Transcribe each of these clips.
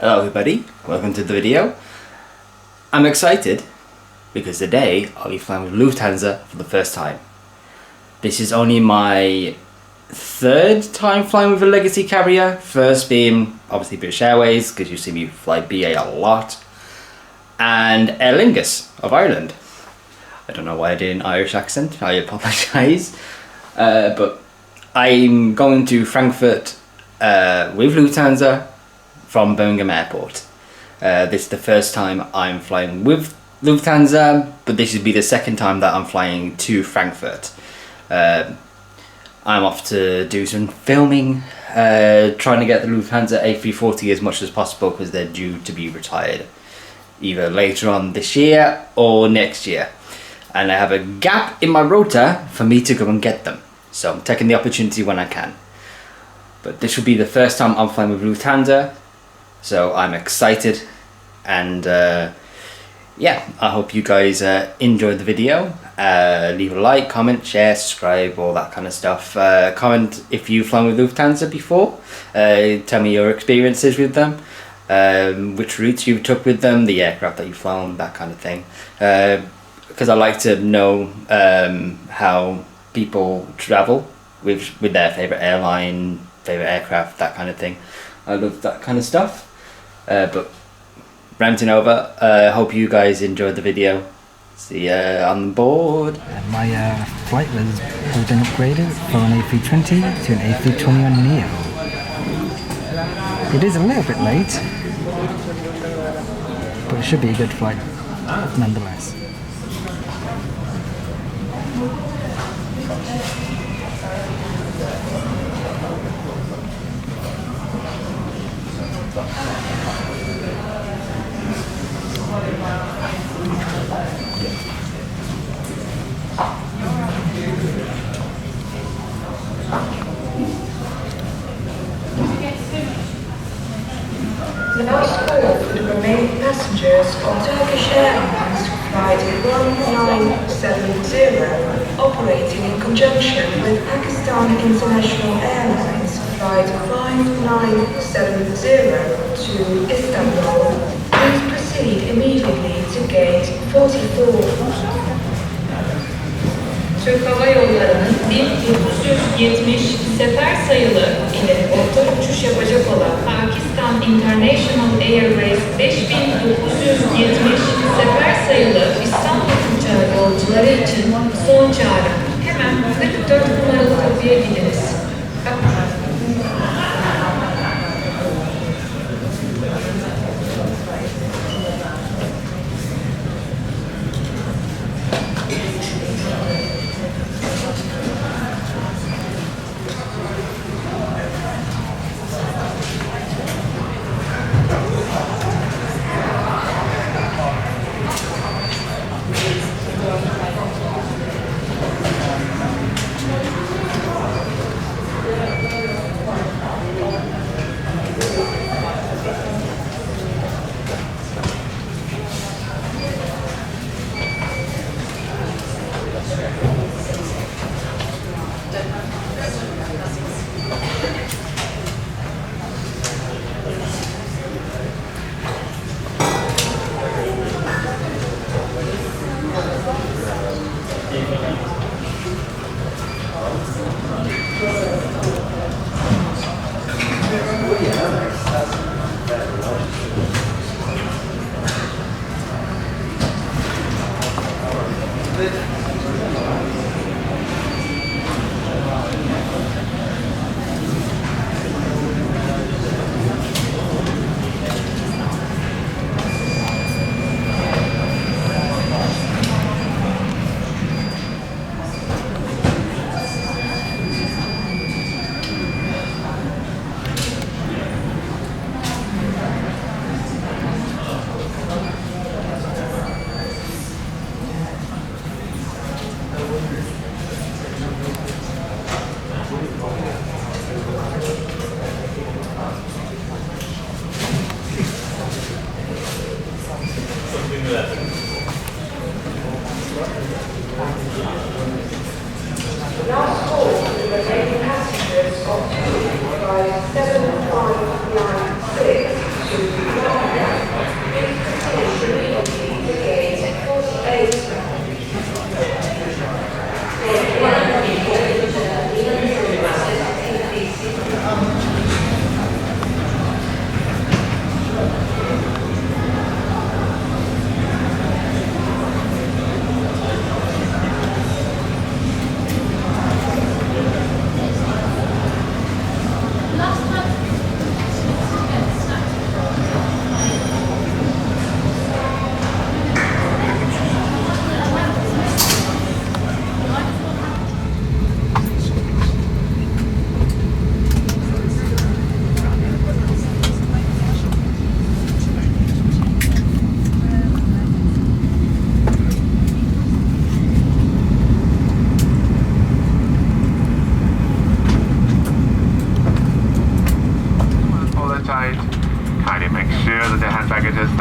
Hello everybody, welcome to the video. I'm excited because today I'll be flying with Lufthansa for the first time. This is only my third time flying with a legacy carrier, first being obviously British Airways because you see me fly BA a lot, and Aer Lingus of Ireland. I don't know why I did an Irish accent, I apologise, but I'm going to Frankfurt with Lufthansa from Birmingham Airport. This is the first time I'm flying with Lufthansa, but this would be the second time that I'm flying to Frankfurt. I'm off to do some filming, trying to get the Lufthansa A340 as much as possible because they're due to be retired either later on this year or next year. And I have a gap in my rota for me to go and get them. So I'm taking the opportunity when I can. But this will be the first time I'm flying with Lufthansa. So I'm excited, and yeah, I hope you guys enjoyed the video. Leave a like, comment, share, subscribe, all that kind of stuff. Comment if you've flown with Lufthansa before. Tell me your experiences with them, which routes you took with them, the aircraft that you've flown, that kind of thing. Because I like to know how people travel with their favourite airline, favourite aircraft, that kind of thing. I love that kind of stuff. But ranting over, hope you guys enjoyed the video. See you on board. My flight was been upgraded from an A320 to an A321neo. It is a little bit late, but it should be a good flight nonetheless. The last call for the remaining passengers on Turkish Airlines flight 1970, operating in conjunction with Pakistan International Airlines flight 5970 to Istanbul. Please proceed immediately to gate 44. Türk Hava Yolları'nın 1970 sefer sayılı ile orta uçuş yapacak olan Pakistan International Airways 5970 sefer sayılı İstanbul uçağı yolcuları için son çağrı. Hemen 44 numaralı kapıya gidiniz.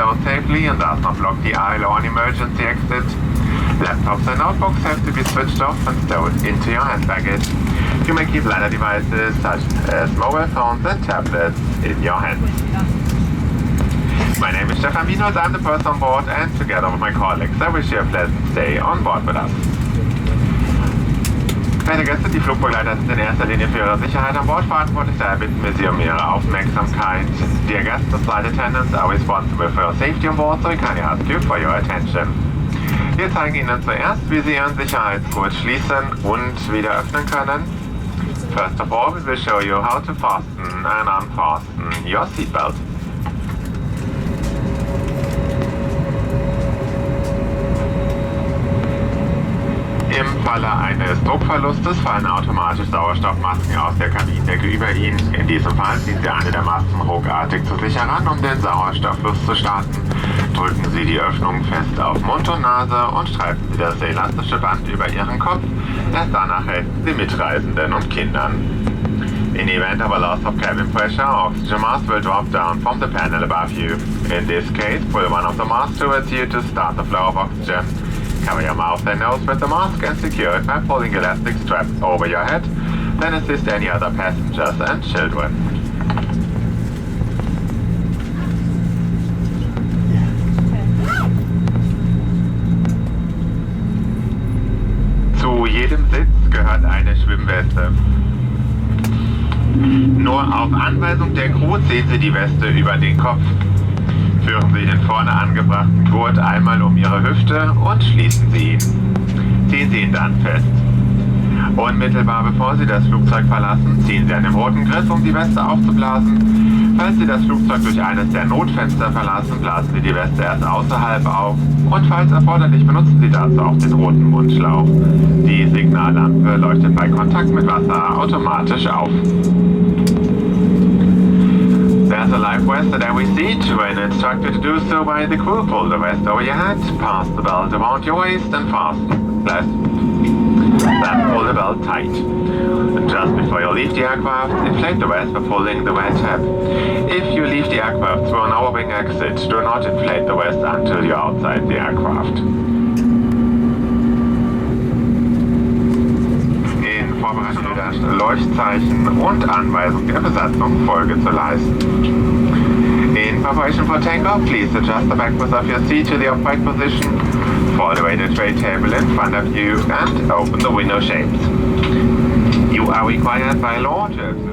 stowed safely and does not block the aisle or an emergency exit. Laptops and notebooks have to be switched off and stowed into your hand baggage. You may keep ladder devices such as mobile phones and tablets in your hands. My name is Stefan Minus, I'm the person on board, and together with my colleagues I wish you a pleasant stay on board with us. Verehrte Gäste, die Flugbegleiter sind in erster Linie für Ihre Sicherheit an Bord verantwortlich, daher bitten wir Sie um Ihre Aufmerksamkeit. Dear guests, the flight attendants are responsible for your safety on board, so we kindly ask you for your attention. Wir zeigen Ihnen zuerst, wie Sie Ihren Sicherheitsgurt schließen und wieder öffnen können. First of all, we will show you how to fasten and unfasten your seatbelt. Im Falle eines Druckverlustes fallen automatisch Sauerstoffmasken aus der Kabinendecke über ihn. In diesem Fall ziehen Sie eine der Masken ruckartig zu sich heran, um den Sauerstofffluss zu starten. Drücken Sie die Öffnung fest auf Mund und Nase und streifen Sie das elastische Band über Ihren Kopf. Erst danach helfen Sie Mitreisenden und Kindern. In the event of a loss of cabin pressure, oxygen mask will drop down from the panel above you. In this case, pull one of the masks towards you to start the flow of oxygen. Cover your mouth and nose with the mask and secure it by pulling elastic straps over your head. Then assist any other passengers and children. Zu jedem Sitz gehört eine Schwimmweste. Nur auf Anweisung der Crew ziehen Sie die Weste über den Kopf. Führen Sie den vorne angebrachten Gurt einmal um Ihre Hüfte und schließen Sie ihn. Ziehen Sie ihn dann fest. Unmittelbar bevor Sie das Flugzeug verlassen, ziehen Sie an dem roten Griff, um die Weste aufzublasen. Falls Sie das Flugzeug durch eines der Notfenster verlassen, blasen Sie die Weste erst außerhalb auf. Und falls erforderlich, benutzen Sie dazu auch den roten Mundschlauch. Die Signallampe leuchtet bei Kontakt mit Wasser automatisch auf. There's a life vest at every seat. When instructed to do so by the crew, pull the vest over your head, pass the belt around your waist and fasten. Then pull the belt tight. Just before you leave the aircraft, inflate the vest by pulling the red tab. If you leave the aircraft through an overwing exit, do not inflate the vest until you're outside the aircraft. Vorbereitung der Leuchtzeichen und Anweisung der Besatzung Folge zu leisten. In preparation for takeoff, please adjust the backrest of your seat to the upright position, fold away the tray table in front of you and open the window shades. You are required by law to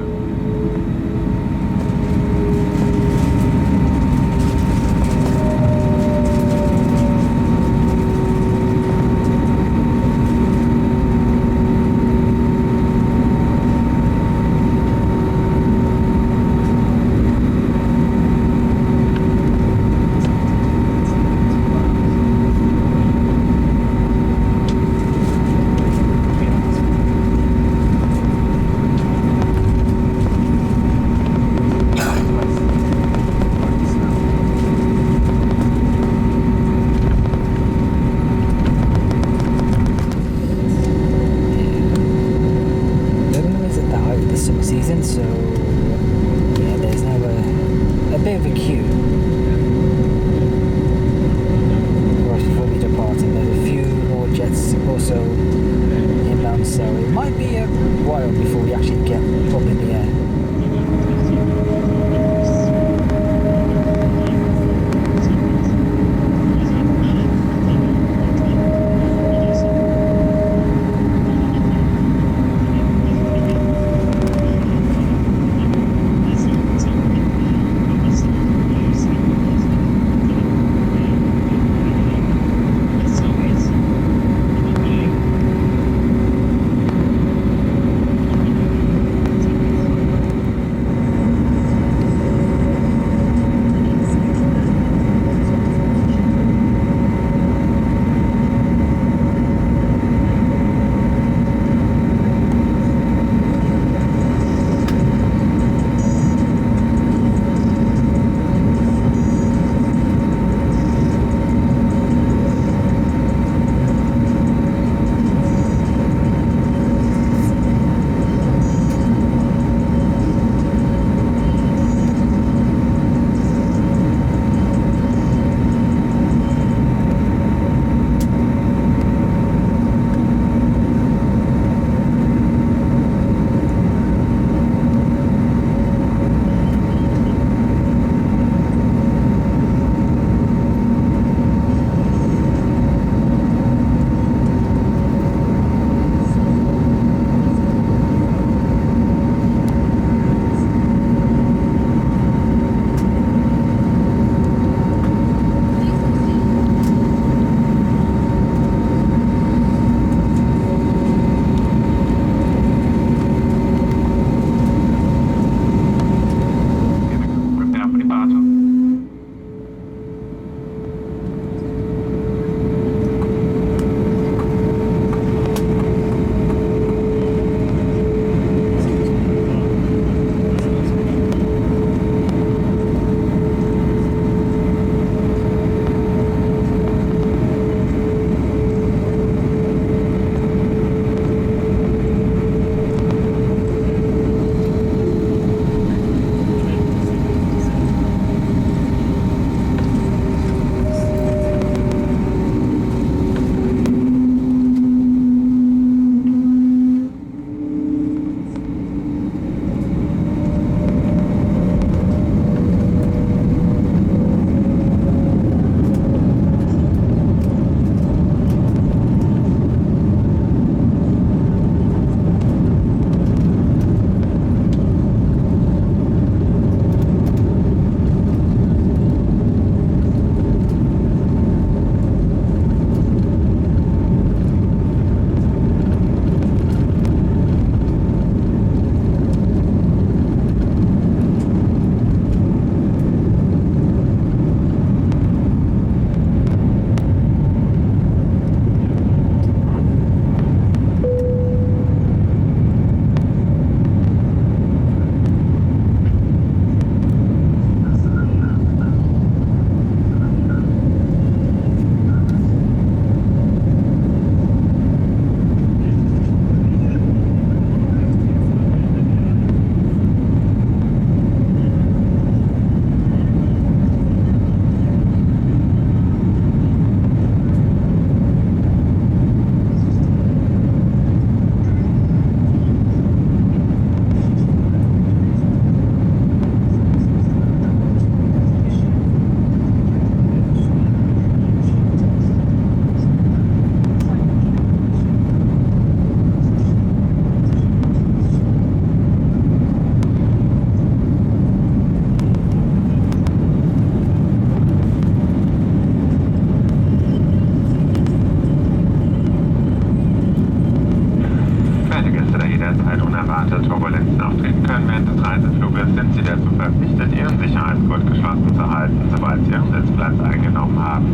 verpflichtet, Ihren Sicherheitsgurt geschlossen zu halten, sobald Sie Ihren Sitzplatz eingenommen haben.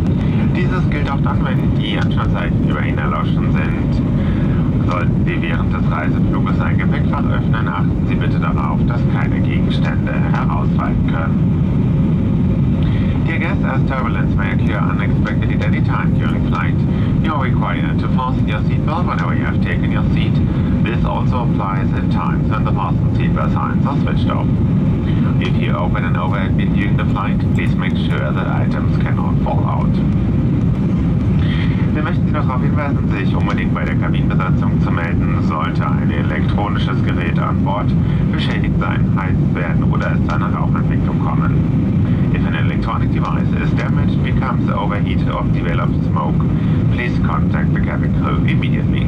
Dieses gilt auch dann, wenn die Anschlusszeichen über Ihnen erloschen sind. Sollten Sie während des Reisefluges ein Gepäckfach öffnen, achten Sie bitte darauf, dass keine Gegenstände herausfallen können. Dear guests, as turbulence may occur unexpectedly at any time during flight, you are required to fasten your seatbelt whenever you have taken your seat. This also applies in times when the fasten seatbelt signs are switched off. If you open an overhead bin during the flight, please make sure that items cannot fall out. Wir möchten Sie noch darauf hinweisen, sich unbedingt bei der Kabinenbesatzung zu melden, sollte ein elektronisches Gerät an Bord beschädigt sein, heiß werden oder es zu einer Rauchentwicklung kommen. If an electronic device is damaged, becomes overheated or develops smoke, please contact the cabin crew immediately.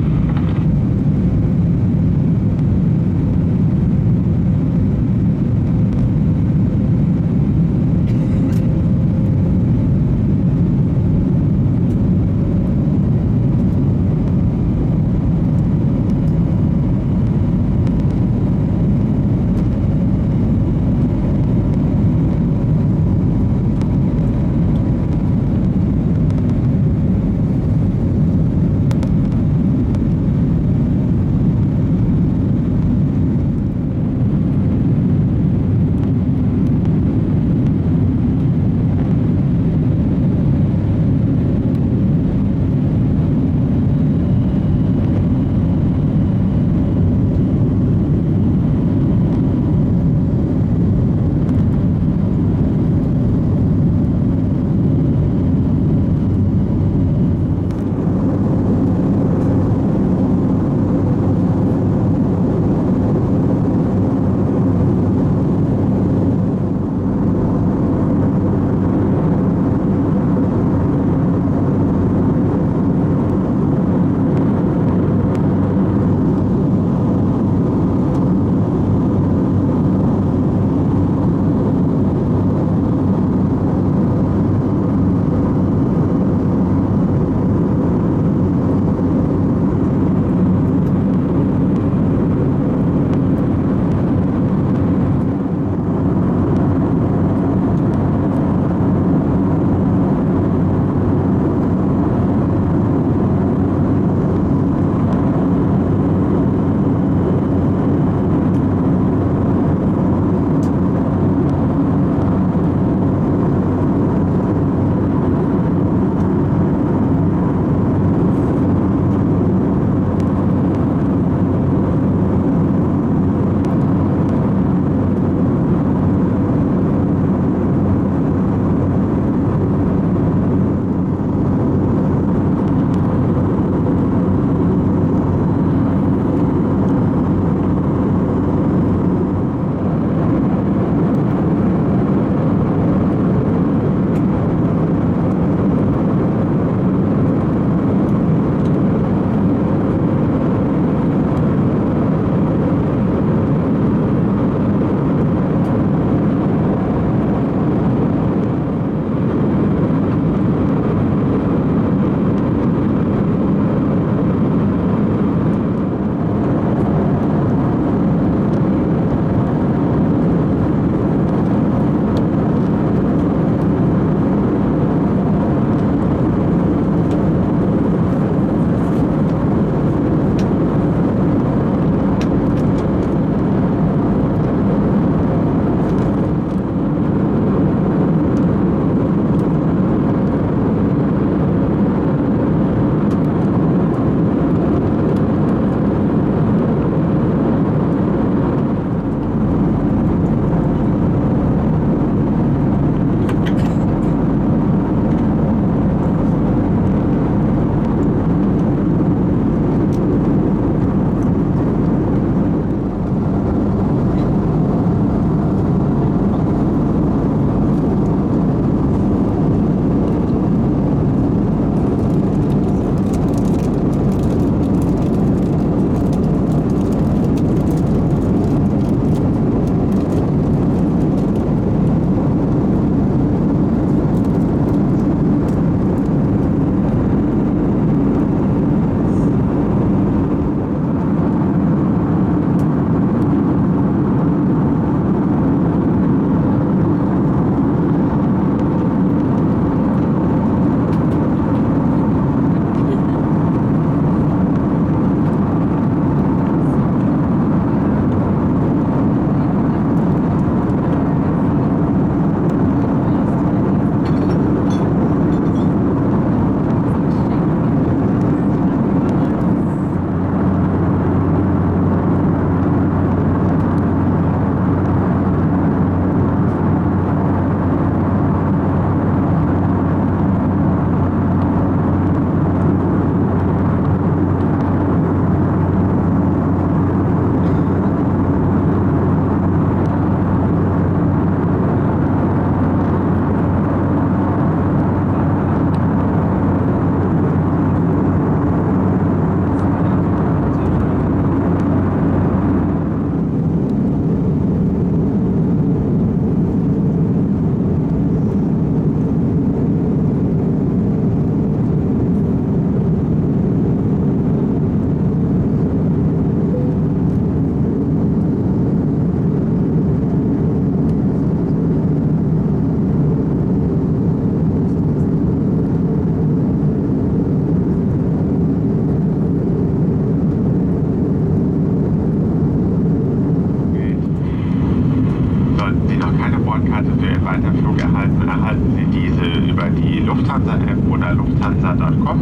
einen Weiterflug erhalten, erhalten Sie diese über die Lufthansa-App oder lufthansa.com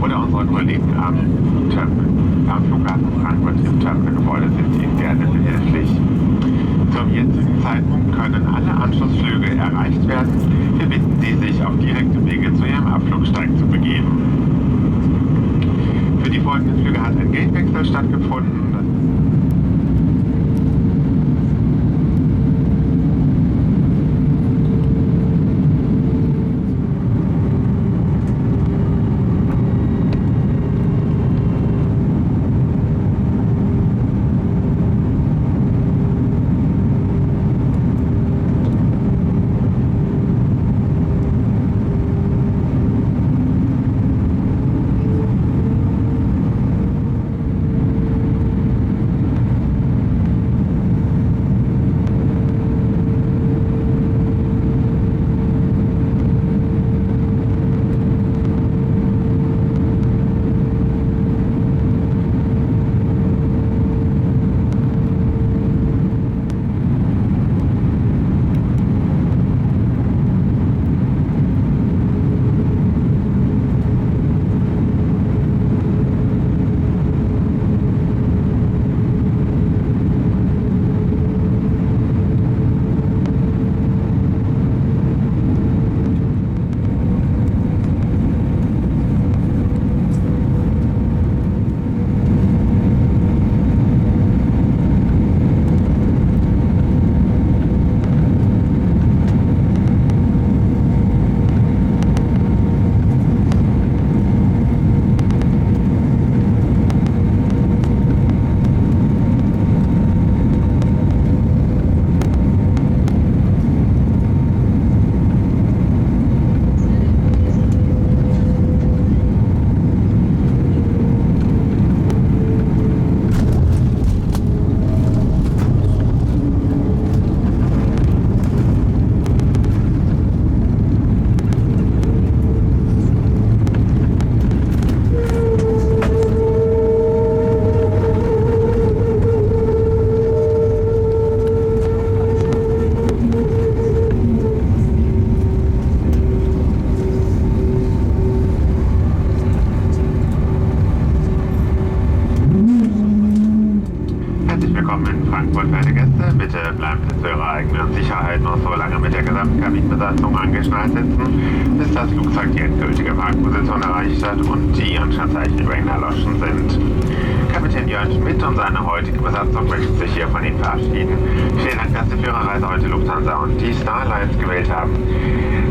oder unsere Kollegen am Flughafen Frankfurt im Terminalgebäude sind Ihnen gerne behilflich. Zum jetzigen Zeitpunkt können alle Anschlussflüge erreicht werden. Wir bitten Sie, sich auf direktem Wege zu Ihrem Abflugsteig zu begeben. Für die folgenden Flüge hat ein Gatewechsel stattgefunden. Frankfurt, werte Gäste, bitte bleiben Sie zu Ihrer eigenen Sicherheit noch so lange mit der gesamten Kabinenbesatzung angeschnallt sitzen, bis das Flugzeug die endgültige Parkposition erreicht hat und die Anscheinzeichen über ihn erloschen sind. Kapitän Jörn Schmidt und seine heutige Besatzung möchten sich hier von Ihnen verabschieden. Vielen Dank, dass Sie für Ihre Reise heute Lufthansa und die Star Alliance gewählt haben.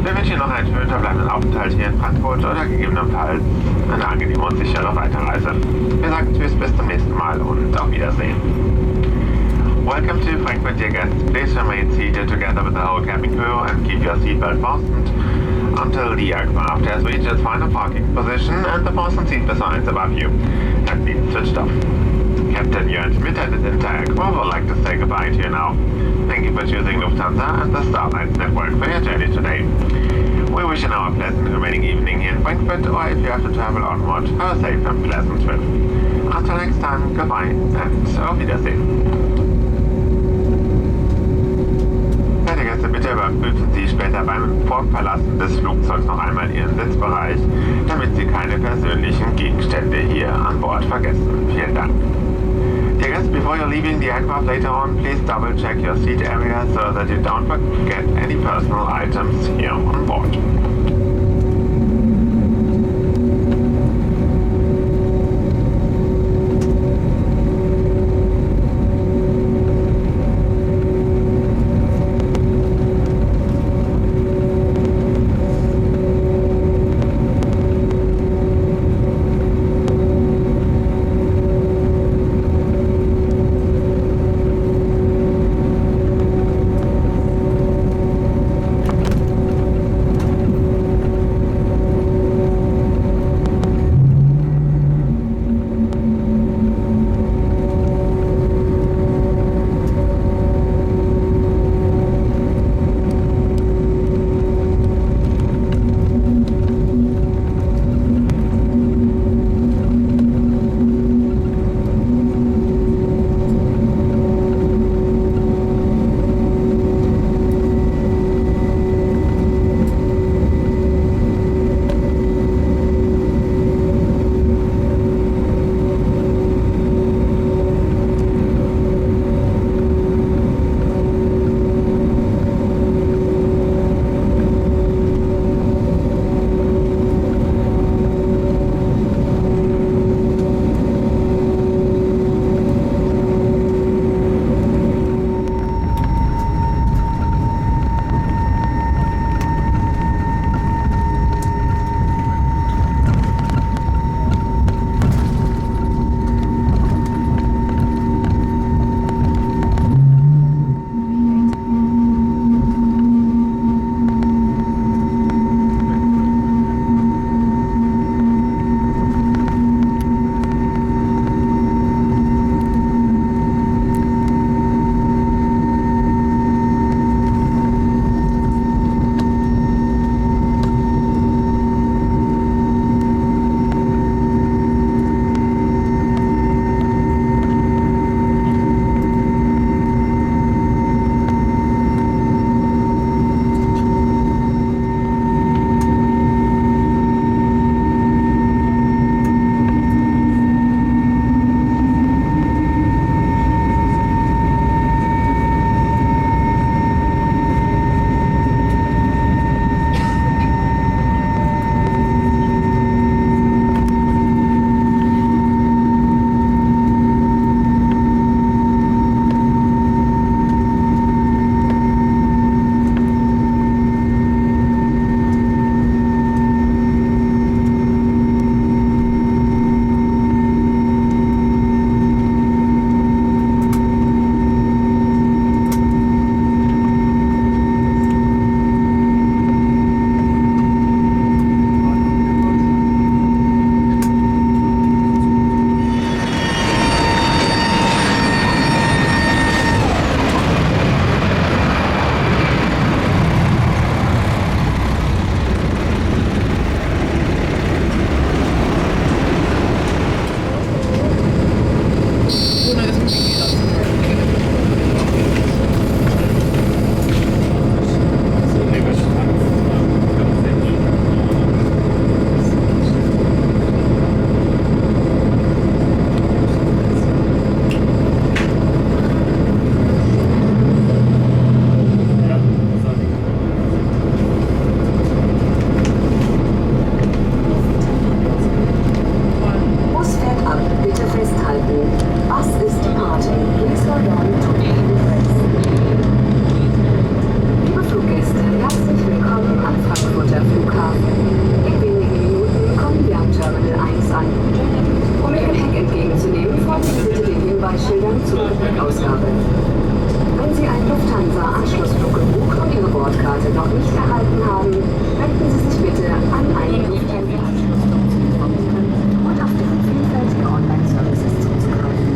Wir wünschen Ihnen noch einen schönen verbleibenden Aufenthalt hier in Frankfurt oder gegebenenfalls eine angenehme und sichere Weiterreise. Wir sagen Tschüss, bis zum nächsten Mal und auf Wiedersehen. Welcome to Frankfurt, dear guests. Please remain seated together with the whole cabin crew and keep your seatbelt fastened until the aircraft has reached its final parking position and the fasten seatbelt signs above you have been switched off. Captain Jörn Schmidt and his entire crew would like to say goodbye to you now. Thank you for choosing Lufthansa and the Star Alliance network for your journey today. We wish you now a pleasant remaining evening here in Frankfurt, or if you have to travel onward, have a safe and pleasant trip. Until next time, goodbye and auf Wiedersehen. Werte Gäste, bitte überprüfen Sie später beim Fortverlassen des Flugzeugs noch einmal Ihren Sitzbereich, damit Sie keine persönlichen Gegenstände hier an Bord vergessen. Vielen Dank. Dear guests, before you're leaving the aircraft later on, please double check your seat area so that you don't forget any personal items here on board. Karte noch nicht erhalten haben, wenden Sie sich bitte an einen Lufthansa-Anschlussdruck informieren und auf deren vielfältige Online-Services zuzugreifen.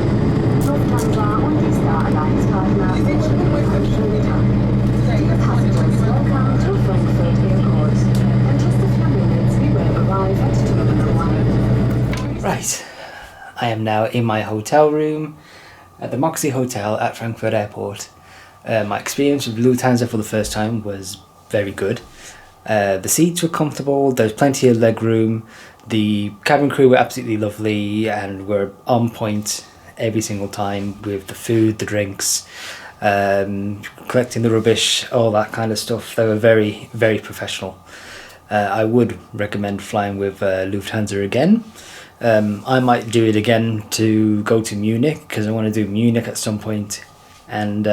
Lufthansa und die Star-Alliance-Partner wünschen Ihnen einen schönen Tag. Dear passengers, welcome to Frankfurt Airport. In just a few minutes, we will arrive at Terminal 1. Right, I am now in my hotel room at the Moxie Hotel at Frankfurt Airport. My experience with Lufthansa for the first time was very good. The seats were comfortable, there was plenty of leg room, the cabin crew were absolutely lovely and were on point every single time with the food, the drinks, collecting the rubbish, all that kind of stuff. They were very, very professional. I would recommend flying with Lufthansa again. I might do it again to go to Munich, because I want to do Munich at some point and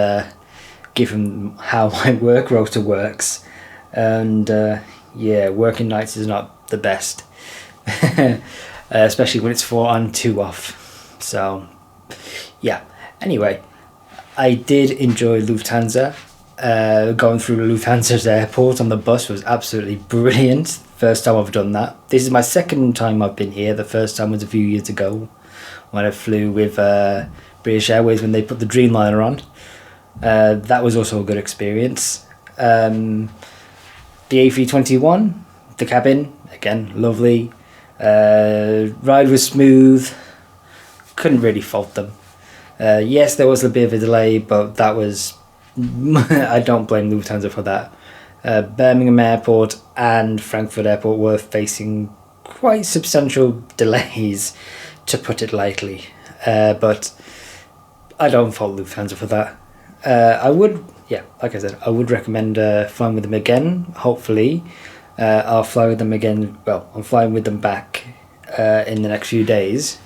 give them how my work rota works. And yeah, working nights is not the best, especially when it's 4 on 2 off. So yeah, anyway, I did enjoy Lufthansa. Going through Lufthansa's airport on the bus was absolutely brilliant. First time I've done that. This is my second time I've been here. The first time was a few years ago when I flew with British Airways when they put the Dreamliner on. That was also a good experience. The A321, the cabin, again, lovely. Ride was smooth. Couldn't really fault them. Yes, there was a bit of a delay, but that was... I don't blame Lufthansa for that. Birmingham Airport and Frankfurt Airport were facing quite substantial delays, to put it lightly. But I don't fault Lufthansa for that. I would, yeah, like I said, I would recommend flying with them again. Hopefully, I'll fly with them again. Well, I'm flying with them back in the next few days.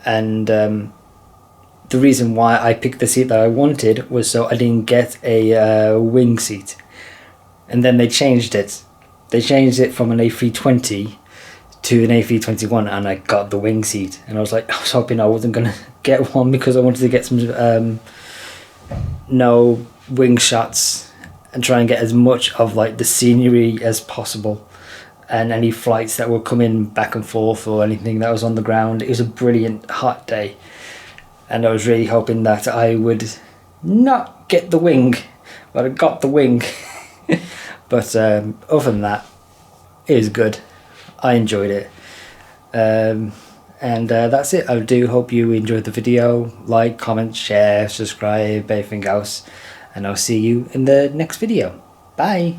And the reason why I picked the seat that I wanted was so I didn't get a wing seat. And then they changed it. They changed it from an A320 to an A321, and I got the wing seat. And I was hoping I wasn't going to get one, because I wanted to get some no wing shots and try and get as much of like the scenery as possible, and any flights that were coming back and forth or anything that was on the ground. It was a brilliant hot day, and I was really hoping that I would not get the wing, but I got the wing. But other than that, it was good. I enjoyed it. And that's it. I do hope you enjoyed the video. Like, comment, share, subscribe, everything else. And I'll see you in the next video. Bye.